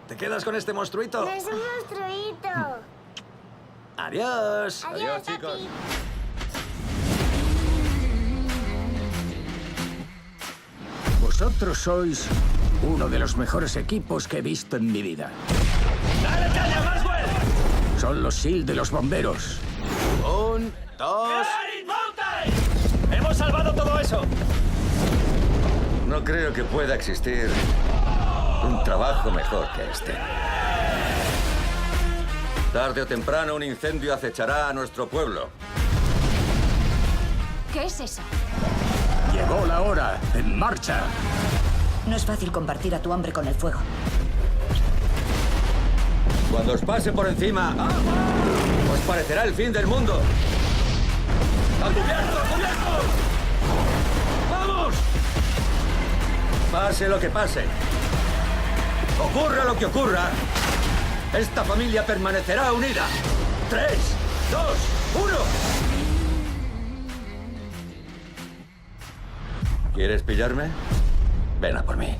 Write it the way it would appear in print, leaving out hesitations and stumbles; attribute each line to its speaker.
Speaker 1: ¿Te quedas con este monstruito?
Speaker 2: No es un monstruito.
Speaker 1: Adiós.
Speaker 2: Adiós,
Speaker 1: chicos.
Speaker 2: papi.
Speaker 3: Vosotros sois uno de los mejores equipos que he visto en mi vida.
Speaker 1: ¡Dale caña, Maxwell!
Speaker 3: Son los SEAL de los bomberos.
Speaker 4: 1, 2...
Speaker 1: ¡Gary Mountain! ¡Hemos salvado todo eso!
Speaker 5: No creo que pueda existir un trabajo mejor que este. Tarde o temprano un incendio acechará a nuestro pueblo.
Speaker 6: ¿Qué es eso?
Speaker 3: Llegó la hora. ¡En marcha!
Speaker 6: No es fácil compartir a tu hambre con el fuego.
Speaker 5: Cuando os pase por encima, os parecerá el fin del mundo. ¡A cubierto, a cubierto! ¡Vamos! Pase lo que pase. Ocurra lo que ocurra. Esta familia permanecerá unida. 3, 2, 1. ¿Quieres pillarme? Ven a por mí.